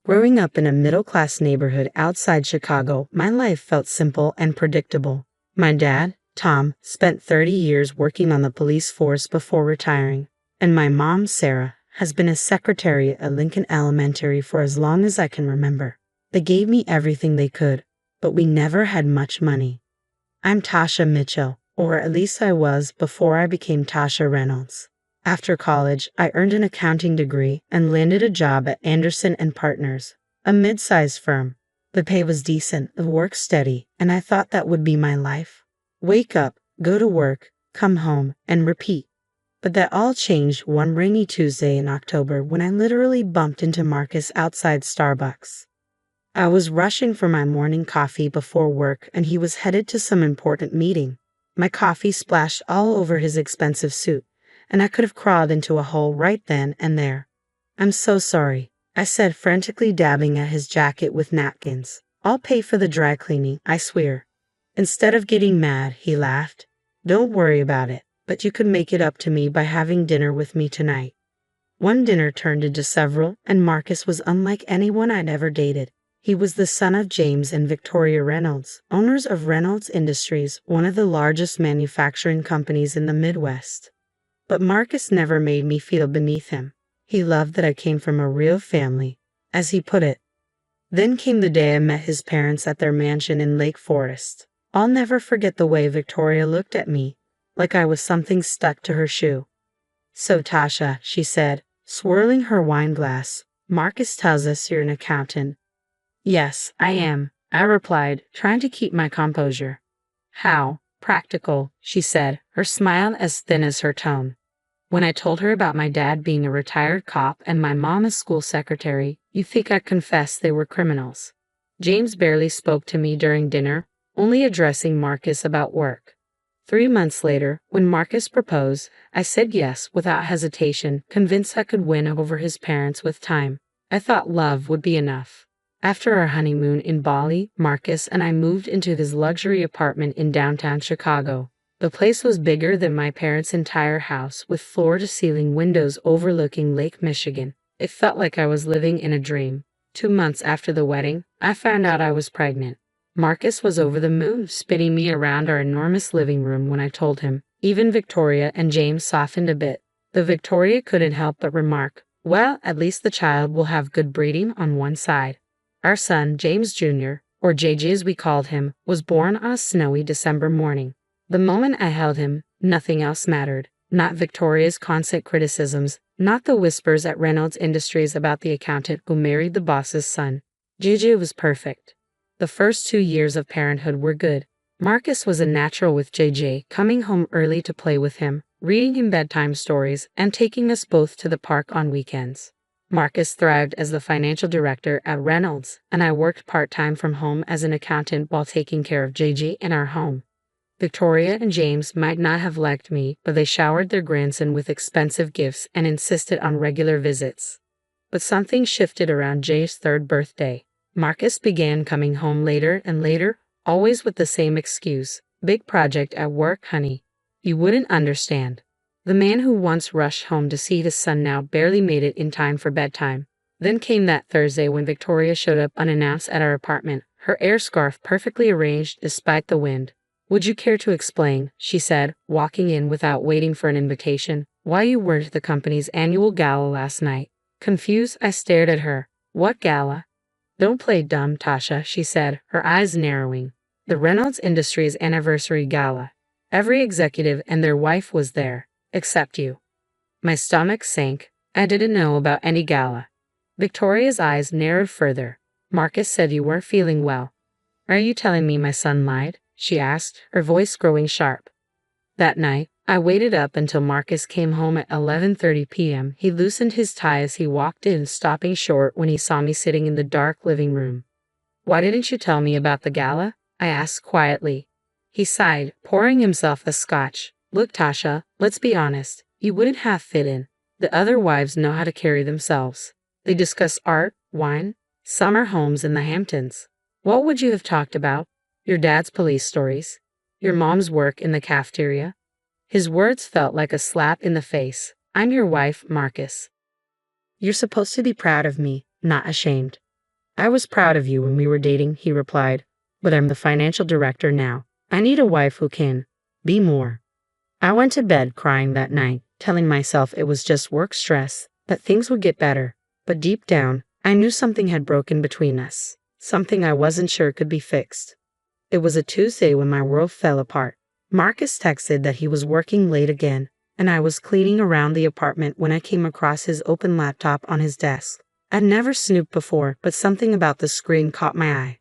Growing up in a middle-class neighborhood outside Chicago, my life felt simple and predictable. My dad, Tom, spent 30 years working on the police force before retiring, and my mom, Sarah, has been a secretary at Lincoln Elementary for as long as I can remember. They gave me everything they could, but we never had much money. I'm Tasha Mitchell, or at least I was before I became Tasha Reynolds. After college, I earned an accounting degree and landed a job at Anderson & Partners, a mid-sized firm. The pay was decent, the work steady, and I thought that would be my life. Wake up, go to work, come home, and repeat. But that all changed one rainy Tuesday in October when I literally bumped into Marcus outside Starbucks. I was rushing for my morning coffee before work, and he was headed to some important meeting. My coffee splashed all over his expensive suit, and I could have crawled into a hole right then and there. "I'm so sorry," I said, frantically dabbing at his jacket with napkins. "I'll pay for the dry cleaning, I swear." Instead of getting mad, he laughed. "Don't worry about it, but you could make it up to me by having dinner with me tonight." One dinner turned into several, and Marcus was unlike anyone I'd ever dated. He was the son of James and Victoria Reynolds, owners of Reynolds Industries, one of the largest manufacturing companies in the Midwest. But Marcus never made me feel beneath him. He loved that I came from a real family, as he put it. Then came the day I met his parents at their mansion in Lake Forest. I'll never forget the way Victoria looked at me, like I was something stuck to her shoe. "So Tasha," she said, swirling her wine glass, "Marcus tells us you're an accountant." "Yes, I am," I replied, trying to keep my composure. "How practical," she said, her smile as thin as her tone. "When I told her about my dad being a retired cop and my mom a school secretary, you think I'd confess they were criminals." James barely spoke to me during dinner, only addressing Marcus about work. 3 months later, when Marcus proposed, I said yes without hesitation, convinced I could win over his parents with time. I thought love would be enough. After our honeymoon in Bali, Marcus and I moved into his luxury apartment in downtown Chicago. The place was bigger than my parents' entire house, with floor-to-ceiling windows overlooking Lake Michigan. It felt like I was living in a dream. 2 months after the wedding, I found out I was pregnant. Marcus was over the moon, spinning me around our enormous living room when I told him. Even Victoria and James softened a bit. The Victoria couldn't help but remark, "Well, at least the child will have good breeding on one side." Our son, James Jr., or JJ as we called him, was born on a snowy December morning. The moment I held him, nothing else mattered. Not Victoria's constant criticisms, not the whispers at Reynolds Industries about the accountant who married the boss's son. JJ was perfect. The first 2 years of parenthood were good. Marcus was a natural with JJ, coming home early to play with him, reading him bedtime stories, and taking us both to the park on weekends. Marcus thrived as the financial director at Reynolds, and I worked part-time from home as an accountant while taking care of JJ in our home. Victoria and James might not have liked me, but they showered their grandson with expensive gifts and insisted on regular visits. But something shifted around Jay's 3rd birthday. Marcus began coming home later and later, always with the same excuse. "Big project at work, honey." You wouldn't understand. The man who once rushed home to see his son now barely made it in time for bedtime. Then came that Thursday when Victoria showed up unannounced at our apartment, her air scarf perfectly arranged despite the wind. "Would you care to explain," she said, walking in without waiting for an invitation, "why you weren't at the company's annual gala last night?" Confused, I stared at her. "What gala?" "Don't play dumb, Tasha," she said, her eyes narrowing. "The Reynolds Industries anniversary gala. Every executive and their wife was there. Except you." My stomach sank. I didn't know about any gala. Victoria's eyes narrowed further. "Marcus said you weren't feeling well." "Are you telling me my son lied?" she asked, her voice growing sharp. That night, I waited up until Marcus came home at 11:30 p.m. He loosened his tie as he walked in, stopping short when he saw me sitting in the dark living room. "Why didn't you tell me about the gala?" I asked quietly. He sighed, pouring himself a scotch. "Look, Tasha, let's be honest. You wouldn't have fit in. The other wives know how to carry themselves. They discuss art, wine, summer homes in the Hamptons. What would you have talked about? Your dad's police stories? Your mom's work in the cafeteria?" His words felt like a slap in the face. "I'm your wife, Marcus. You're supposed to be proud of me, not ashamed." I was proud of you when we were dating, he replied, but I'm the financial director now. I need a wife who can be more. I went to bed crying that night, telling myself it was just work stress, that things would get better. But deep down, I knew something had broken between us, something I wasn't sure could be fixed. It was a Tuesday when my world fell apart. Marcus texted that he was working late again, and I was cleaning around the apartment when I came across his open laptop on his desk. I'd never snooped before, but something about the screen caught my eye.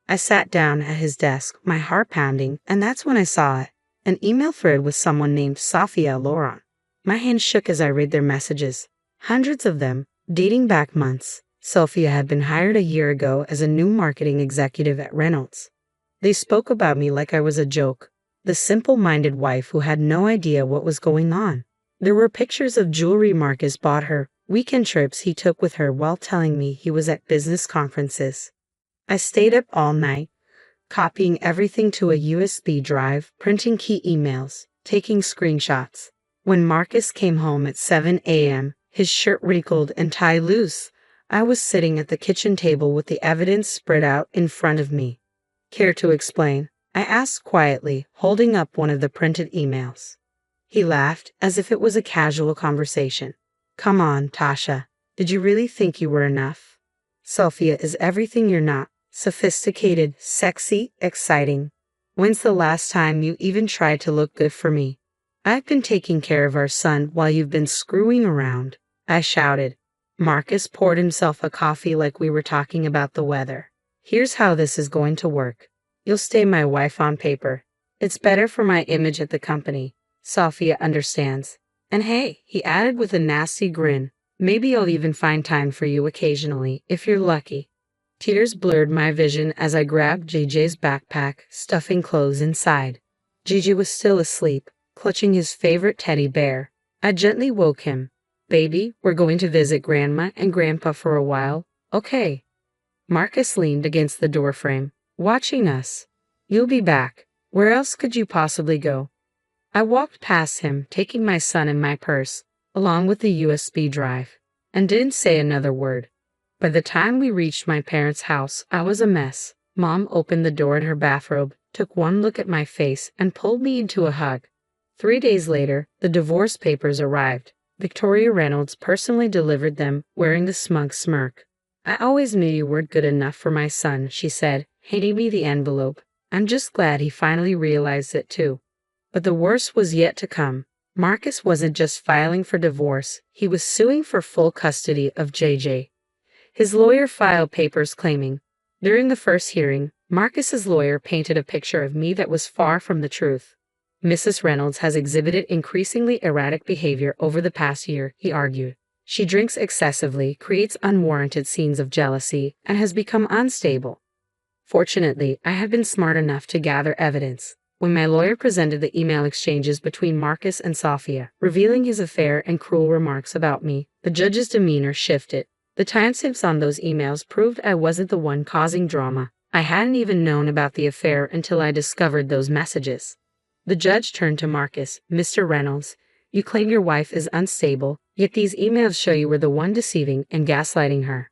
I sat down at his desk, my heart pounding, and that's when I saw it. An email thread with someone named Sophia Laurent. My hand shook as I read their messages. Hundreds of them, dating back months. Sophia had been hired a year ago as a new marketing executive at Reynolds. They spoke about me like I was a joke, the simple-minded wife who had no idea what was going on. There were pictures of jewelry Marcus bought her, weekend trips he took with her while telling me he was at business conferences. I stayed up all night, copying everything to a USB drive, printing key emails, taking screenshots. When Marcus came home at 7 a.m., his shirt wrinkled and tie loose, I was sitting at the kitchen table with the evidence spread out in front of me. Care to explain? I asked quietly, holding up one of the printed emails. He laughed, as if it was a casual conversation. Come on, Tasha. Did you really think you were enough? Sophia is everything you're not. Sophisticated, sexy, exciting. When's the last time you even tried to look good for me? I've been taking care of our son while you've been screwing around, I shouted. Marcus poured himself a coffee like we were talking about the weather. Here's how this is going to work. You'll stay my wife on paper. It's better for my image at the company. Sophia understands. And hey, he added with a nasty grin, maybe I'll even find time for you occasionally, if you're lucky. Tears blurred my vision as I grabbed JJ's backpack, stuffing clothes inside. JJ was still asleep, clutching his favorite teddy bear. I gently woke him. Baby, we're going to visit Grandma and Grandpa for a while, okay? Marcus leaned against the doorframe, watching us. You'll be back. Where else could you possibly go? I walked past him, taking my son and my purse, along with the USB drive, and didn't say another word. By the time we reached my parents' house, I was a mess. Mom opened the door in her bathrobe, took one look at my face, and pulled me into a hug. 3 days later, the divorce papers arrived. Victoria Reynolds personally delivered them, wearing the smug smirk. I always knew you weren't good enough for my son, she said, handing me the envelope. I'm just glad he finally realized it too. But the worst was yet to come. Marcus wasn't just filing for divorce, he was suing for full custody of JJ. His lawyer filed papers claiming, during the first hearing, Marcus's lawyer painted a picture of me that was far from the truth. Mrs. Reynolds has exhibited increasingly erratic behavior over the past year, he argued. She drinks excessively, creates unwarranted scenes of jealousy, and has become unstable. Fortunately, I had been smart enough to gather evidence. When my lawyer presented the email exchanges between Marcus and Sophia, revealing his affair and cruel remarks about me, the judge's demeanor shifted. The timestamps on those emails proved I wasn't the one causing drama. I hadn't even known about the affair until I discovered those messages. The judge turned to Marcus. Mr. Reynolds, you claim your wife is unstable, yet these emails show you were the one deceiving and gaslighting her.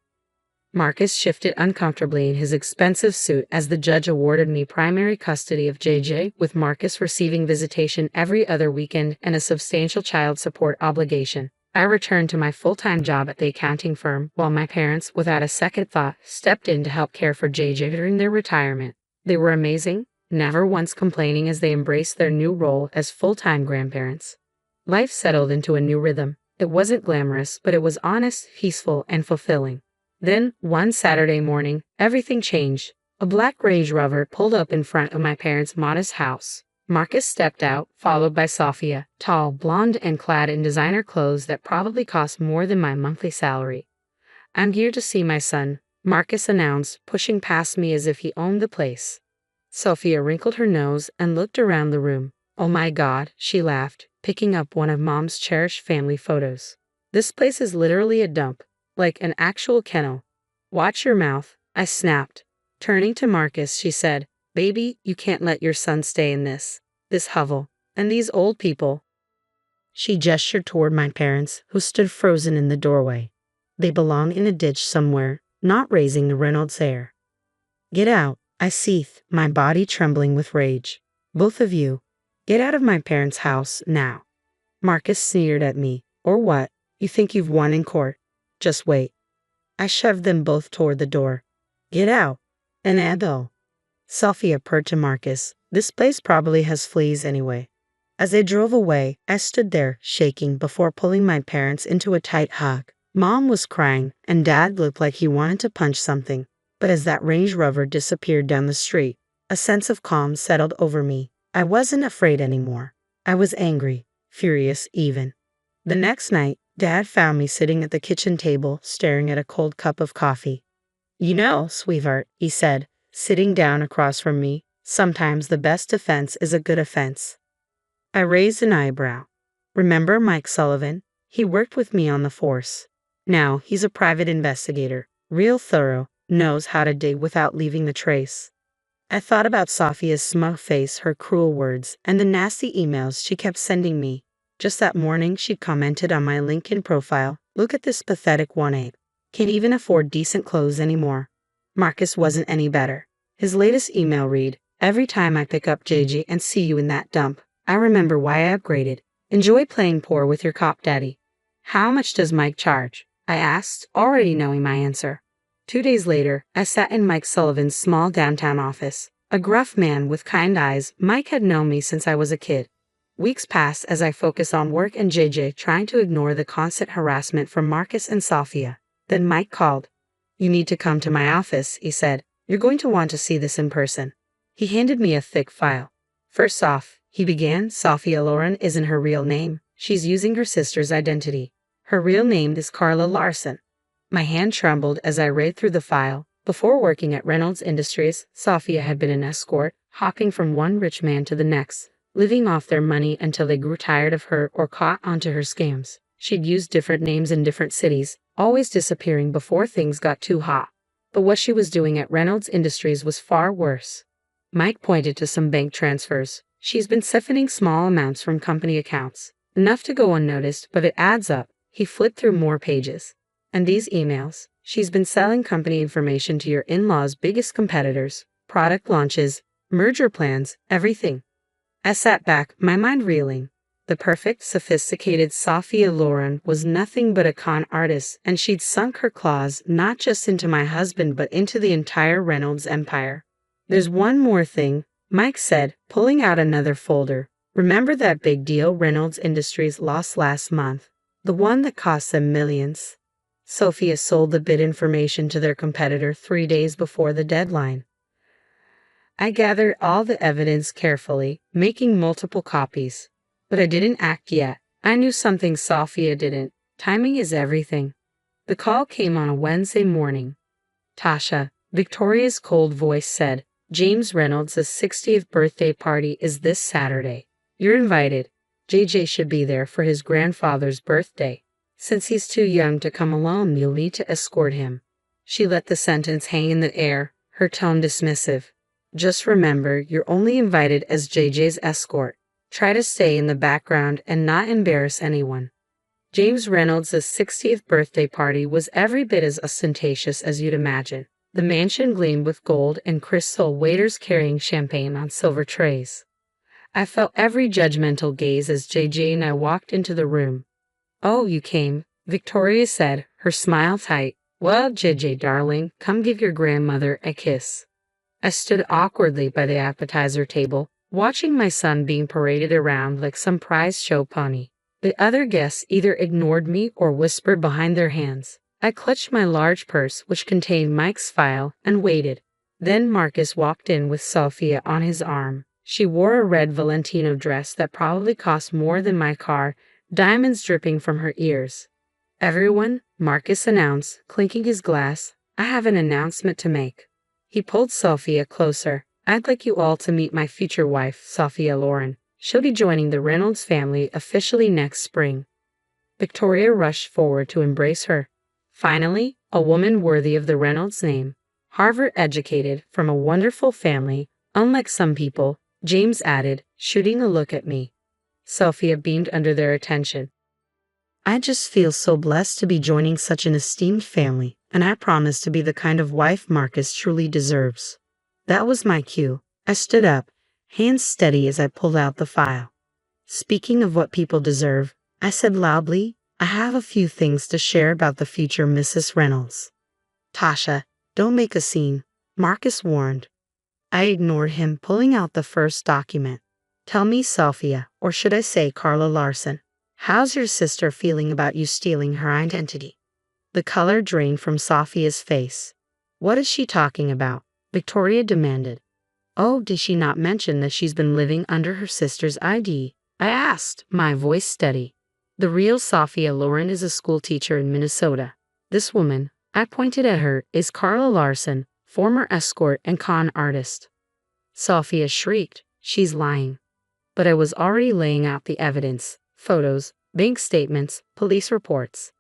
Marcus shifted uncomfortably in his expensive suit as the judge awarded me primary custody of JJ, with Marcus receiving visitation every other weekend and a substantial child support obligation. I returned to my full-time job at the accounting firm, while my parents, without a second thought, stepped in to help care for JJ during their retirement. They were amazing, never once complaining as they embraced their new role as full-time grandparents. Life settled into a new rhythm. It wasn't glamorous, but it was honest, peaceful, and fulfilling. Then, one Saturday morning, everything changed. A black Range Rover pulled up in front of my parents' modest house. Marcus stepped out, followed by Sophia, tall, blonde, and clad in designer clothes that probably cost more than my monthly salary. I'm here to see my son, Marcus announced, pushing past me as if he owned the place. Sophia wrinkled her nose and looked around the room. Oh my God, she laughed, picking up one of Mom's cherished family photos. This place is literally a dump, like an actual kennel. Watch your mouth, I snapped. Turning to Marcus, she said, Baby, you can't let your son stay in this hovel, and these old people. She gestured toward my parents, who stood frozen in the doorway. They belong in a ditch somewhere, not raising the Reynolds heir. Get out, I seethed, my body trembling with rage. Both of you, get out of my parents' house now. Marcus sneered at me. Or what? You think you've won in court? Just wait. I shoved them both toward the door. Get out. And Adele. Sophia purred to Marcus. This place probably has fleas anyway. As they drove away, I stood there, shaking, before pulling my parents into a tight hug. Mom was crying, and Dad looked like he wanted to punch something. But as that Range Rover disappeared down the street, a sense of calm settled over me. I wasn't afraid anymore. I was angry, furious even. The next night, Dad found me sitting at the kitchen table, staring at a cold cup of coffee. You know, sweetheart, he said, sitting down across from me, sometimes the best defense is a good offense. I raised an eyebrow. Remember Mike Sullivan? He worked with me on the force. Now he's a private investigator, real thorough, knows how to dig without leaving the trace. I thought about Sophia's smug face, her cruel words, and the nasty emails she kept sending me. Just that morning she commented on my LinkedIn profile, "Look at this pathetic 1/8. Can't even afford decent clothes anymore." Marcus wasn't any better. His latest email read, "Every time I pick up JJ and see you in that dump, I remember why I upgraded. Enjoy playing poor with your cop daddy." How much does Mike charge? I asked, already knowing my answer. 2 days later, I sat in Mike Sullivan's small downtown office. A gruff man with kind eyes, Mike had known me since I was a kid. Weeks passed as I focused on work and JJ, trying to ignore the constant harassment from Marcus and Sophia. Then Mike called. "You need to come to my office," he said. "You're going to want to see this in person." He handed me a thick file. "First off," he began, "Sophia Loren isn't her real name. She's using her sister's identity. Her real name is Carla Larson." My hand trembled as I read through the file. Before working at Reynolds Industries, Sophia had been an escort, hopping from one rich man to the next, living off their money until they grew tired of her or caught onto her scams. She'd used different names in different cities, always disappearing before things got too hot. But what she was doing at Reynolds Industries was far worse. Mike pointed to some bank transfers. "She's been siphoning small amounts from company accounts. Enough to go unnoticed, but it adds up." He flipped through more pages. "And these emails. She's been selling company information to your in-laws' biggest competitors, product launches, merger plans, everything." I sat back, my mind reeling. The perfect, sophisticated Sophia Loren was nothing but a con artist, and she'd sunk her claws not just into my husband but into the entire Reynolds empire. "There's one more thing," Mike said, pulling out another folder. "Remember that big deal Reynolds Industries lost last month? The one that cost them millions? Sophia sold the bid information to their competitor 3 days before the deadline." I gathered all the evidence carefully, making multiple copies. But I didn't act yet. I knew something Sophia didn't. Timing is everything. The call came on a Wednesday morning. "Tasha," Victoria's cold voice said, "James Reynolds' 60th birthday party is this Saturday. You're invited. JJ should be there for his grandfather's birthday. Since he's too young to come alone, you'll need to escort him." She let the sentence hang in the air, her tone dismissive. "Just remember, you're only invited as JJ's escort. Try to stay in the background and not embarrass anyone." James Reynolds' 60th birthday party was every bit as ostentatious as you'd imagine. The mansion gleamed with gold and crystal, waiters carrying champagne on silver trays. I felt every judgmental gaze as JJ and I walked into the room. "Oh, you came," Victoria said, her smile tight. "Well, JJ, darling, come give your grandmother a kiss." I stood awkwardly by the appetizer table, watching my son being paraded around like some prize show pony. The other guests either ignored me or whispered behind their hands. I clutched my large purse, which contained Mike's file, and waited. Then Marcus walked in with Sophia on his arm. She wore a red Valentino dress that probably cost more than my car, diamonds dripping from her ears. "Everyone," Marcus announced, clinking his glass, "I have an announcement to make." He pulled Sophia closer. "I'd like you all to meet my future wife, Sophia Loren. She'll be joining the Reynolds family officially next spring." Victoria rushed forward to embrace her. Finally, a woman worthy of the Reynolds name. Harvard educated, from a wonderful family, unlike some people, James added, shooting a look at me. Sophia beamed under their attention. "I just feel so blessed to be joining such an esteemed family," and I promise to be the kind of wife Marcus truly deserves. That was my cue. I stood up, hands steady as I pulled out the file. Speaking of what people deserve, I said loudly, I have a few things to share about the future Mrs. Reynolds. Tasha, don't make a scene, Marcus warned. I ignored him, pulling out the first document. Tell me, Sophia, or should I say Carla Larson, how's your sister feeling about you stealing her identity? The color drained from Sophia's face. What is she talking about? Victoria demanded. Oh, did she not mention that she's been living under her sister's ID? I asked, my voice steady. The real Sophia Loren is a school teacher in Minnesota. This woman, I pointed at her, is Carla Larson, former escort and con artist. Sophia shrieked, she's lying. But I was already laying out the evidence, photos, bank statements, police reports.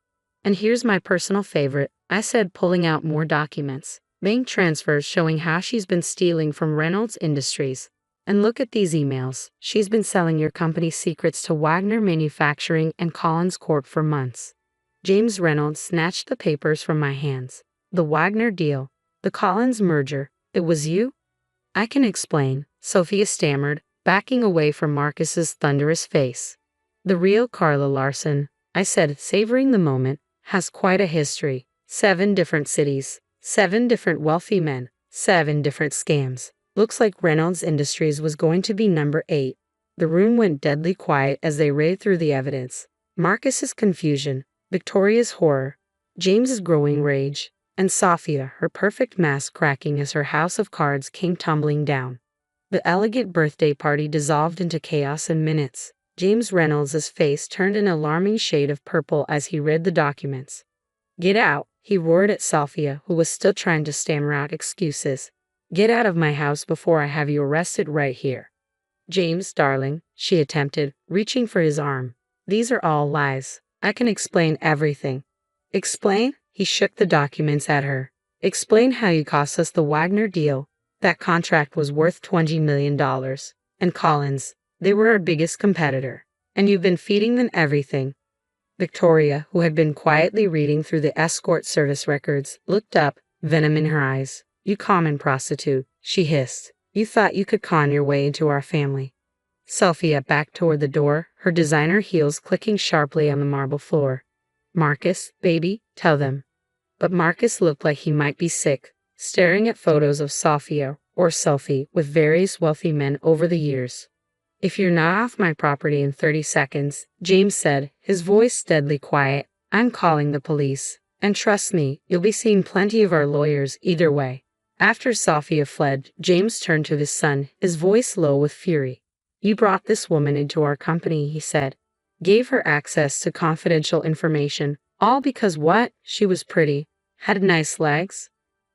And here's my personal favorite, I said, pulling out more documents. Bank transfers showing how she's been stealing from Reynolds Industries. And look at these emails. She's been selling your company's secrets to Wagner Manufacturing and Collins Corp for months. James Reynolds snatched the papers from my hands. The Wagner deal. The Collins merger. It was you? I can explain, Sophia stammered, backing away from Marcus's thunderous face. The real Carla Larson, I said, savoring the moment, has quite a history. 7 different cities, 7 different wealthy men, 7 different scams. Looks like Reynolds Industries was going to be number 8. The room went deadly quiet as they read through the evidence. Marcus's confusion, Victoria's horror, James's growing rage, and Sophia, her perfect mask cracking as her house of cards came tumbling down. The elegant birthday party dissolved into chaos in minutes. James Reynolds' face turned an alarming shade of purple as he read the documents. Get out, he roared at Sophia, who was still trying to stammer out excuses. Get out of my house before I have you arrested right here. James, darling, she attempted, reaching for his arm. These are all lies. I can explain everything. Explain? He shook the documents at her. Explain how you cost us the Wagner deal. That contract was worth $20 million. And Collins, they were our biggest competitor. And you've been feeding them everything. Victoria, who had been quietly reading through the escort service records, looked up, venom in her eyes. You common prostitute, she hissed. You thought you could con your way into our family. Sophia backed toward the door, her designer heels clicking sharply on the marble floor. Marcus, baby, tell them. But Marcus looked like he might be sick, staring at photos of Sophia, or Sophie, with various wealthy men over the years. If you're not off my property in 30 seconds, James said, his voice deadly quiet, I'm calling the police. And trust me, you'll be seeing plenty of our lawyers either way. After Sophia fled, James turned to his son, his voice low with fury. You brought this woman into our company, he said. Gave her access to confidential information, all because what? She was pretty. Had nice legs?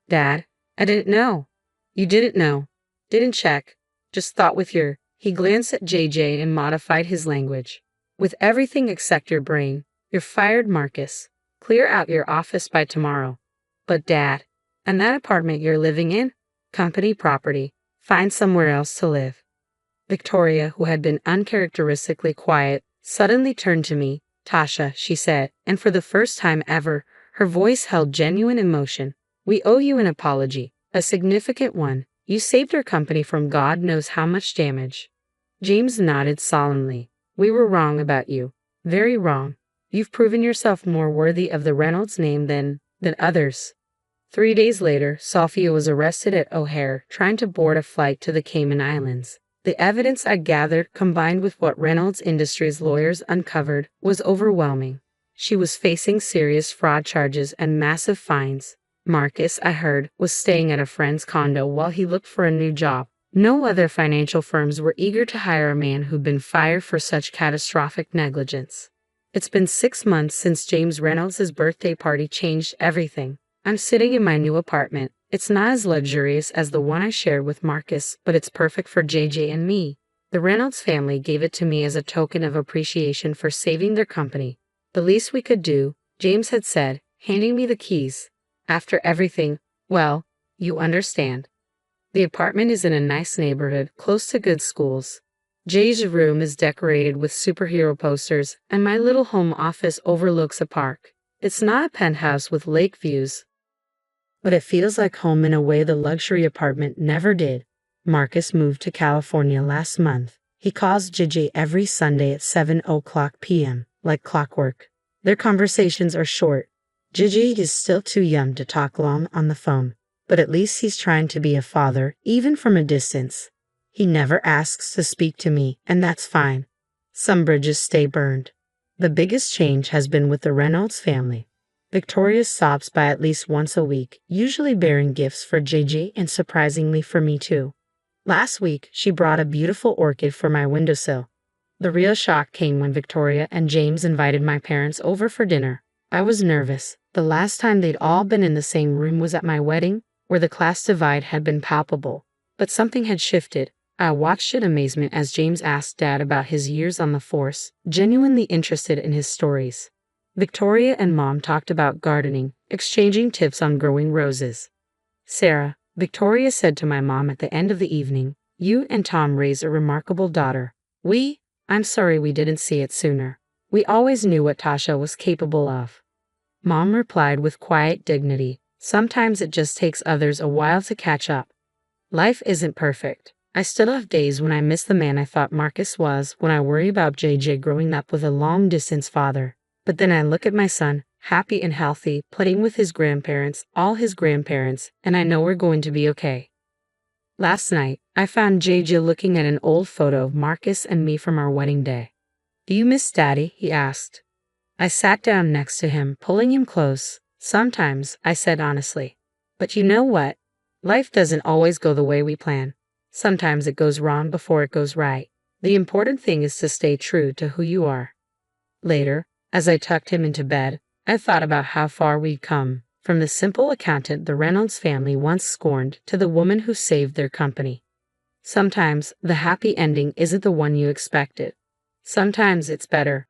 Dad, I didn't know. You didn't know. Didn't check. Just thought with your... He glanced at JJ and modified his language. With everything except your brain. You're fired, Marcus. Clear out your office by tomorrow. But Dad, and that apartment you're living in? Company property. Find somewhere else to live. Victoria, who had been uncharacteristically quiet, suddenly turned to me. Tasha, she said, and for the first time ever, her voice held genuine emotion. We owe you an apology, a significant one. You saved our company from God knows how much damage. James nodded solemnly. We were wrong about you. Very wrong. You've proven yourself more worthy of the Reynolds name than others. 3 days later, Sophia was arrested at O'Hare, trying to board a flight to the Cayman Islands. The evidence I gathered, combined with what Reynolds Industries lawyers uncovered, was overwhelming. She was facing serious fraud charges and massive fines. Marcus, I heard, was staying at a friend's condo while he looked for a new job. No other financial firms were eager to hire a man who'd been fired for such catastrophic negligence. It's been 6 months since James Reynolds' birthday party changed everything. I'm sitting in my new apartment. It's not as luxurious as the one I shared with Marcus, but it's perfect for JJ and me. The Reynolds family gave it to me as a token of appreciation for saving their company. The least we could do, James had said, handing me the keys. After everything, well, you understand. The apartment is in a nice neighborhood, close to good schools. Jay's room is decorated with superhero posters, and my little home office overlooks a park. It's not a penthouse with lake views, but it feels like home in a way the luxury apartment never did. Marcus moved to California last month. He calls JJ every Sunday at 7 o'clock p.m., like clockwork. Their conversations are short. JJ is still too young to talk long on the phone, but at least he's trying to be a father, even from a distance. He never asks to speak to me, and that's fine. Some bridges stay burned. The biggest change has been with the Reynolds family. Victoria stops by at least once a week, usually bearing gifts for JJ and surprisingly for me too. Last week, she brought a beautiful orchid for my windowsill. The real shock came when Victoria and James invited my parents over for dinner. I was nervous. The last time they'd all been in the same room was at my wedding, where the class divide had been palpable. But something had shifted. I watched in amazement as James asked Dad about his years on the force, genuinely interested in his stories. Victoria and Mom talked about gardening, exchanging tips on growing roses. "Sarah," Victoria said to my mom at the end of the evening, "you and Tom raised a remarkable daughter. I'm sorry we didn't see it sooner. We always knew what Tasha was capable of." Mom replied with quiet dignity, "Sometimes it just takes others a while to catch up. Life isn't perfect. I still have days when I miss the man I thought Marcus was, when I worry about JJ growing up with a long-distance father. But then I look at my son, happy and healthy, playing with his grandparents, all his grandparents, and I know we're going to be okay." Last night, I found JJ looking at an old photo of Marcus and me from our wedding day. "Do you miss Daddy?" he asked. I sat down next to him, pulling him close. "Sometimes," I said honestly. "But you know what? Life doesn't always go the way we plan. Sometimes it goes wrong before it goes right. The important thing is to stay true to who you are." Later, as I tucked him into bed, I thought about how far we'd come, from the simple accountant the Reynolds family once scorned to the woman who saved their company. Sometimes the happy ending isn't the one you expected. Sometimes it's better,